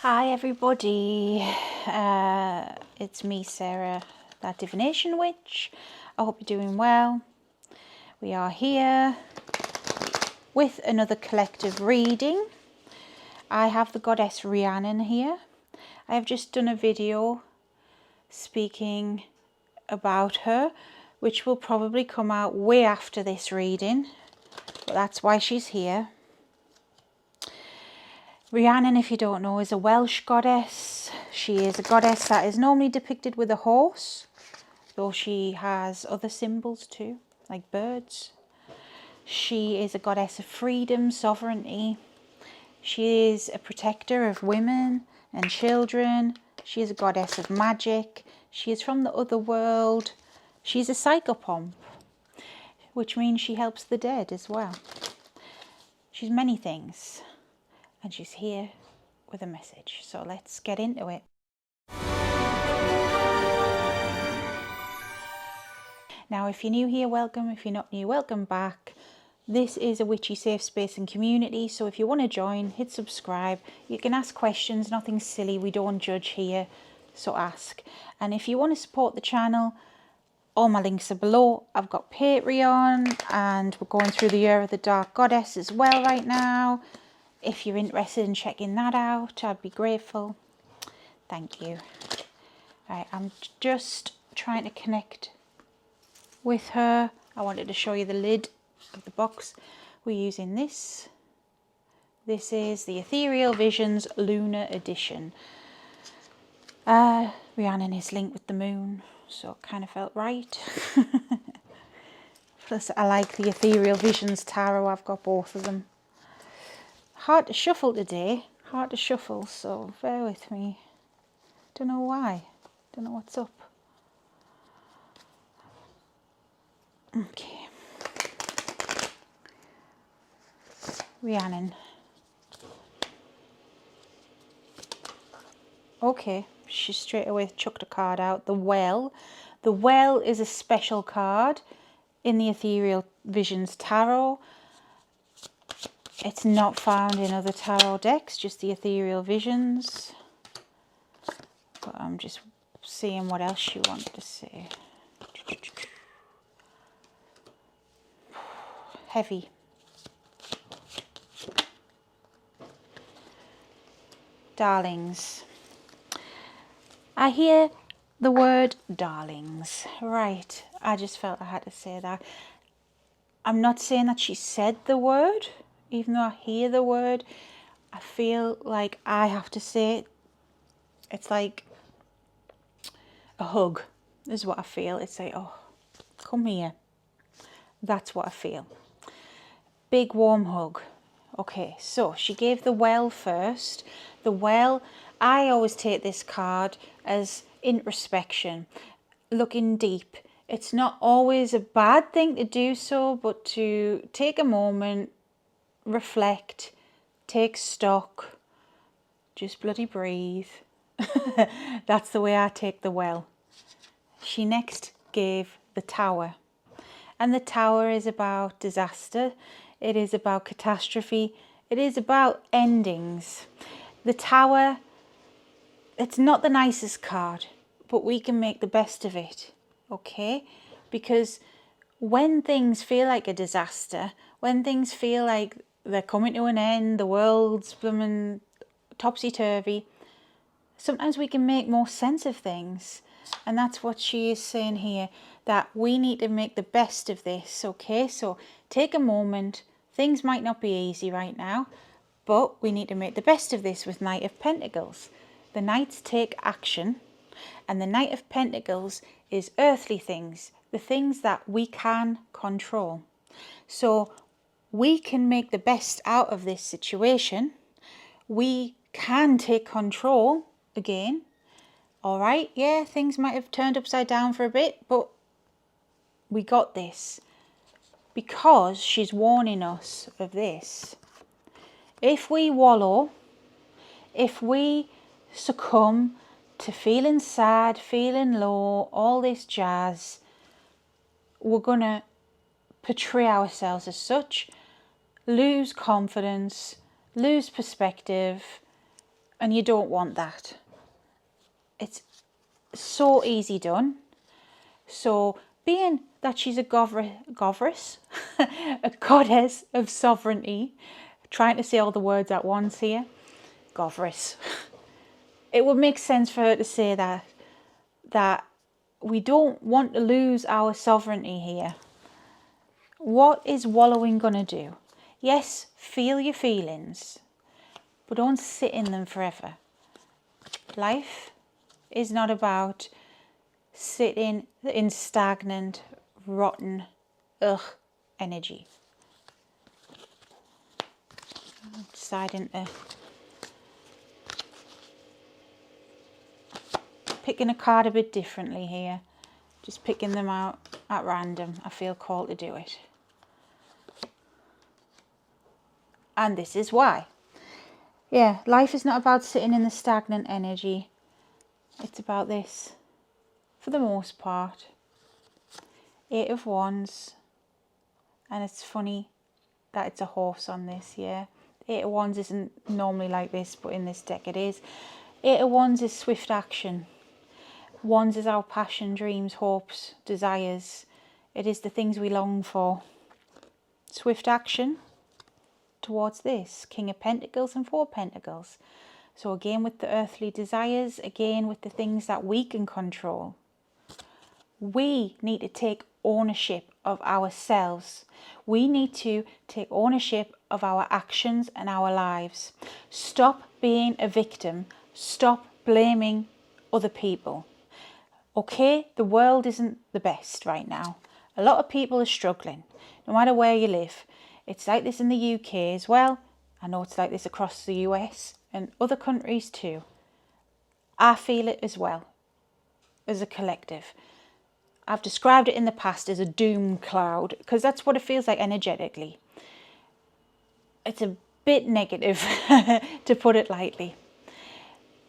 Hi everybody, it's me Sarah, that divination witch. I hope you're doing well. We are here with another collective reading. I have the goddess Rhiannon here. I have just done a video speaking about her, which will probably come out way after this reading, but that's why she's here. Rhiannon, if you don't know, is a Welsh goddess. She is a goddess that is normally depicted with a horse, though she has other symbols too, like birds. She is a goddess of freedom, sovereignty. She is a protector of women and children. She is a goddess of magic. She is from the other world. She's a psychopomp, which means she helps the dead as well. She's many things. And she's here with a message. So let's get into it. Now, if you're new here, welcome. If you're not new, welcome back. This is a witchy safe space and community. So if you want to join, hit subscribe. You can ask questions, nothing silly. We don't judge here, so ask. And if you want to support the channel, all my links are below. I've got Patreon and we're going through the Year of the Dark Goddess as well right now. If you're interested in checking that out, I'd be grateful. Thank you. Right, I'm just trying to connect with her. I wanted to show you the lid of the box. We're using this. This is the Ethereal Visions Lunar Edition. Rhiannon is linked with the moon, so it kind of felt right. Plus, I like the Ethereal Visions Tarot. I've got both of them. Hard to shuffle today, so bear with me. Don't know why, don't know what's up. Okay. Rhiannon. Okay, she straight away chucked a card out. The Well. The Well is a special card in the Ethereal Visions Tarot. It's not found in other tarot decks, just the Ethereal Visions. But I'm just seeing what else you want to say. Heavy. Darlings. I hear the word darlings. Right, I just felt I had to say that. I'm not saying that she said the word. Even though I hear the word, I feel like I have to say it. It's like a hug is what I feel. It's like, oh, come here. That's what I feel. Big warm hug. Okay, so she gave the Well first. The Well, I always take this card as introspection, looking deep. It's not always a bad thing to do so, but to take a moment, reflect, take stock, just bloody breathe. That's the way I take the Well. She next gave the Tower, and the Tower is about disaster, it is about catastrophe, it is about endings. The Tower, it's not the nicest card, but we can make the best of it, okay? Because when things feel like a disaster, when things feel like they're coming to an end, the world's blooming topsy-turvy, sometimes we can make more sense of things. And that's what she is saying here, that we need to make the best of this, okay? So take a moment. Things might not be easy right now, but we need to make the best of this with Knight of Pentacles. The Knights take action, and the Knight of Pentacles is earthly things, the things that we can control. So we can make the best out of this situation. We can take control again. All right, yeah, things might have turned upside down for a bit, but we got this. Because she's warning us of this. If we wallow, if we succumb to feeling sad, feeling low, all this jazz, we're going to portray ourselves as such, lose confidence, lose perspective, And you don't want that. It's so easy done. So being that she's a goddess, a goddess of sovereignty, trying to say all the words at once here, goddess, it would make sense for her to say that we don't want to lose our sovereignty here. What is wallowing going to do? Yes, feel your feelings, but don't sit in them forever. Life is not about sitting in stagnant, rotten, energy. I'm deciding to picking a card a bit differently here. Just picking them out at random. I feel called to do it. And this is why. Yeah, life is not about sitting in the stagnant energy. It's about this, for the most part. 8 of Wands. And it's funny that it's a horse on this, yeah. 8 of Wands isn't normally like this, but in this deck it is. 8 of Wands is swift action. Wands is our passion, dreams, hopes, desires. It is the things we long for. Swift action towards this. King of Pentacles and 4 of Pentacles. So again with the earthly desires, again with the things that we can control. We need to take ownership of ourselves. We need to take ownership of our actions and our lives. Stop being a victim. Stop blaming other people. Okay, the world isn't the best right now. A lot of people are struggling, no matter where you live. It's like this in the UK as well. I know it's like this across the US and other countries too. I feel it as well, as a collective. I've described it in the past as a doom cloud because that's what it feels like energetically. It's a bit negative, to put it lightly.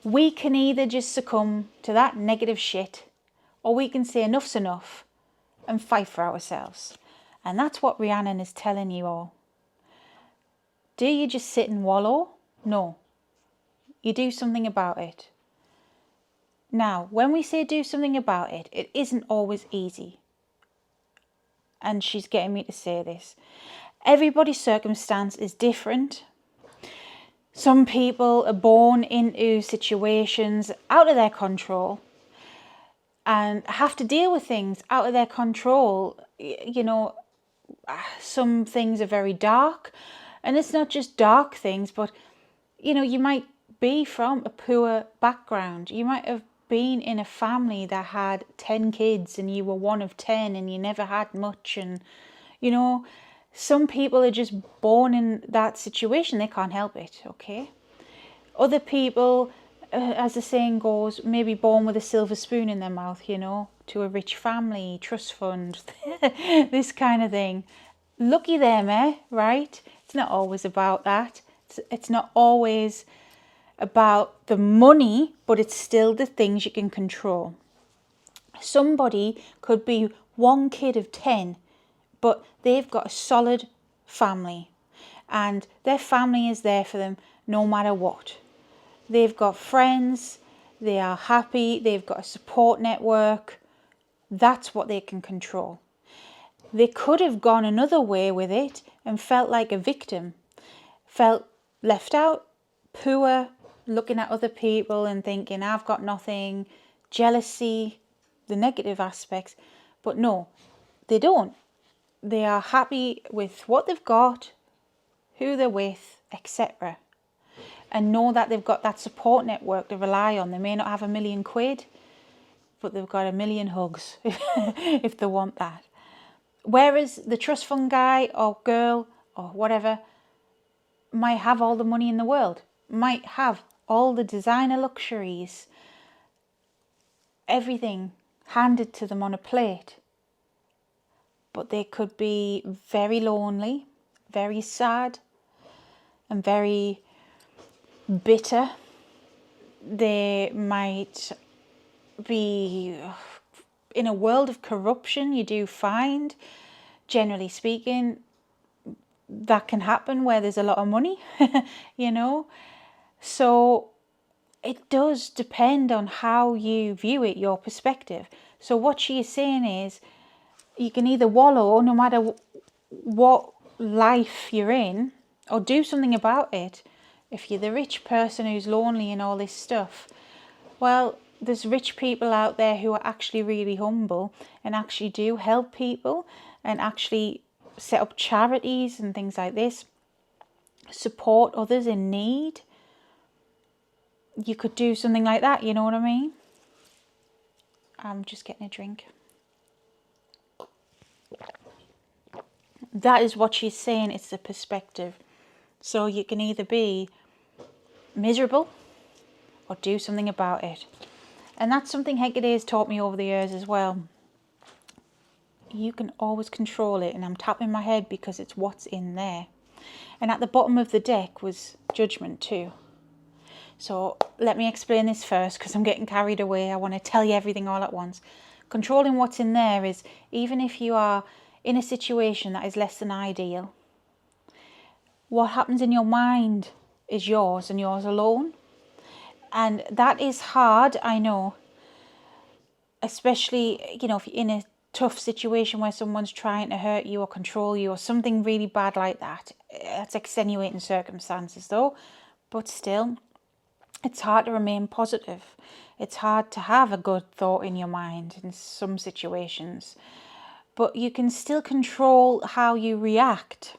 We can either just succumb to that negative shit, or we can say enough's enough and fight for ourselves. And that's what Rhiannon is telling you all. Do you just sit and wallow? No. You do something about it. Now, when we say do something about it, it isn't always easy. And she's getting me to say this. Everybody's circumstance is different. Some people are born into situations out of their control and have to deal with things out of their control. You know, some things are very dark, and it's not just dark things, but you know, you might be from a poor background. You might have been in a family that had 10 kids and you were one of 10 and you never had much, and you know, some people are just born in that situation. They can't help it, okay? Other people, as the saying goes, maybe born with a silver spoon in their mouth, you know, to a rich family, trust fund, this kind of thing. Lucky them, right? It's not always about that. It's not always about the money, but it's still the things you can control. Somebody could be one kid of 10, but they've got a solid family and their family is there for them no matter what. They've got friends, they are happy, they've got a support network. That's what they can control. They could have gone another way with it and felt like a victim, felt left out, poor, looking at other people and thinking, I've got nothing, jealousy, the negative aspects. But no, they don't. They are happy with what they've got, who they're with, etc. And know that they've got that support network to rely on. They may not have £1 million, but they've got 1 million hugs if they want that. Whereas the trust fund guy or girl or whatever might have all the money in the world, might have all the designer luxuries, everything handed to them on a plate. But they could be very lonely, very sad, and very bitter. They might be in a world of corruption. You do find, generally speaking, that can happen where there's a lot of money, you know. So it does depend on how you view it, your perspective. So what she is saying is, you can either wallow no matter what life you're in, or do something about it. If you're the rich person who's lonely and all this stuff, well, there's rich people out there who are actually really humble and actually do help people and actually set up charities and things like this, support others in need. You could do something like that, you know what I mean? I'm just getting a drink. That is what she's saying, it's the perspective. So you can either be miserable or do something about it. And that's something Hecate has taught me over the years as well. You can always control it, and I'm tapping my head because it's what's in there. And at the bottom of the deck was Judgment too. So let me explain this first because I'm getting carried away. I want to tell you everything all at once. Controlling what's in there is, even if you are in a situation that is less than ideal, what happens in your mind is yours and yours alone. And that is hard, I know. Especially, you know, if you're in a tough situation where someone's trying to hurt you or control you or something really bad like that. That's extenuating circumstances though. But still, it's hard to remain positive. It's hard to have a good thought in your mind in some situations. But you can still control how you react.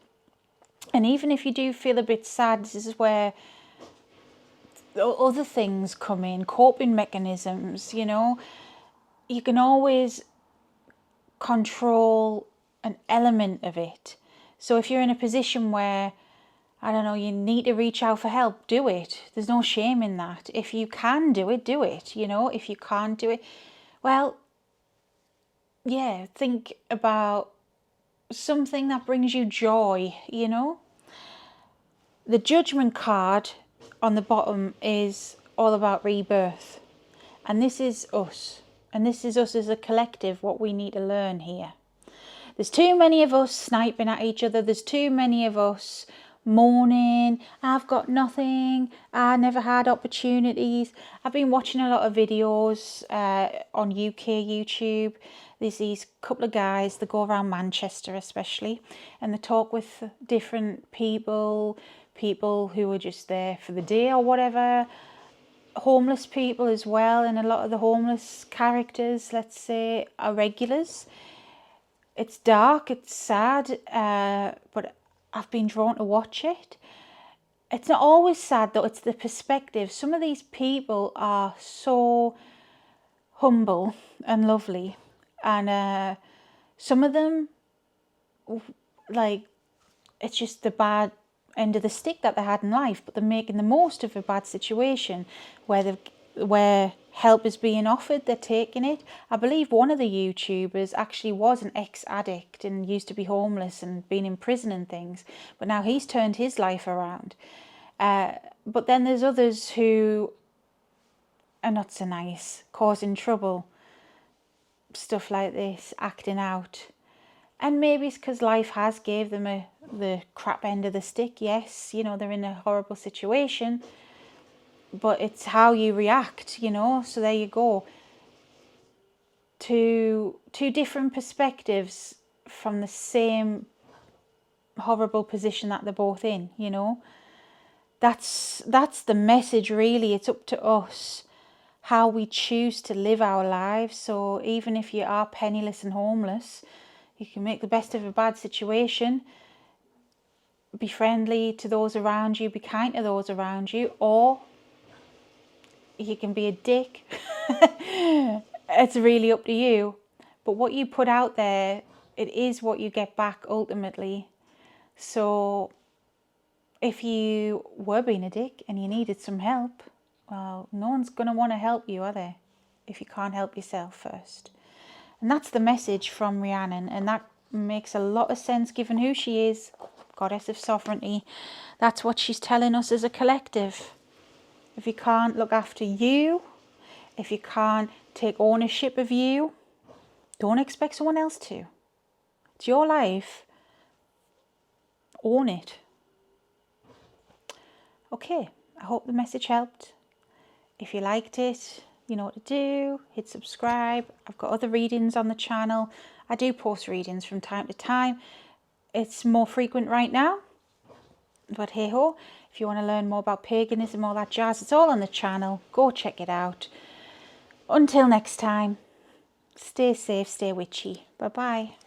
And even if you do feel a bit sad, this is where other things come in, coping mechanisms, you know. You can always control an element of it. So if you're in a position where, I don't know, you need to reach out for help, do it. There's no shame in that. If you can do it, do it. You know, if you can't do it, well, yeah, think about something that brings you joy, you know. The Judgment card on the bottom is all about rebirth. And this is us. And this is us as a collective, what we need to learn here. There's too many of us sniping at each other. There's too many of us moaning, I've got nothing, I never had opportunities. I've been watching a lot of videos on UK YouTube. There's these couple of guys that go around Manchester especially, and they talk with different people who are just there for the day or whatever, homeless people as well, and a lot of the homeless characters, let's say, are regulars. It's dark, it's sad, but I've been drawn to watch it. It's not always sad though, it's the perspective. Some of these people are so humble and lovely, and some of them, like, it's just the bad end of the stick that they had in life, but they're making the most of a bad situation where help is being offered, they're taking it. I believe one of the YouTubers actually was an ex-addict and used to be homeless and been in prison and things, but now he's turned his life around. But then there's others who are not so nice, causing trouble, stuff like this, acting out. And maybe it's because life has gave them the crap end of the stick. Yes, you know, they're in a horrible situation, but it's how you react, you know. So there you go. Two different perspectives from the same horrible position that they're both in, you know. That's the message really. It's up to us how we choose to live our lives. So even if you are penniless and homeless, you can make the best of a bad situation. Be friendly to those around you, be kind to those around you, or you can be a dick. It's really up to you. But what you put out there, it is what you get back ultimately. So if you were being a dick and you needed some help, well, no one's going to want to help you, are they? If you can't help yourself first. And that's the message from Rhiannon, and that makes a lot of sense given who she is, goddess of sovereignty. That's what she's telling us as a collective. If you can't look after you, if you can't take ownership of you, don't expect someone else to. It's your life. Own it. Okay, I hope the message helped. If you liked it, you know what to do. Hit subscribe. I've got other readings on the channel. I do post readings from time to time. It's more frequent right now. But hey ho, if you want to learn more about paganism, all that jazz, it's all on the channel. Go check it out. Until next time, stay safe, stay witchy. Bye bye.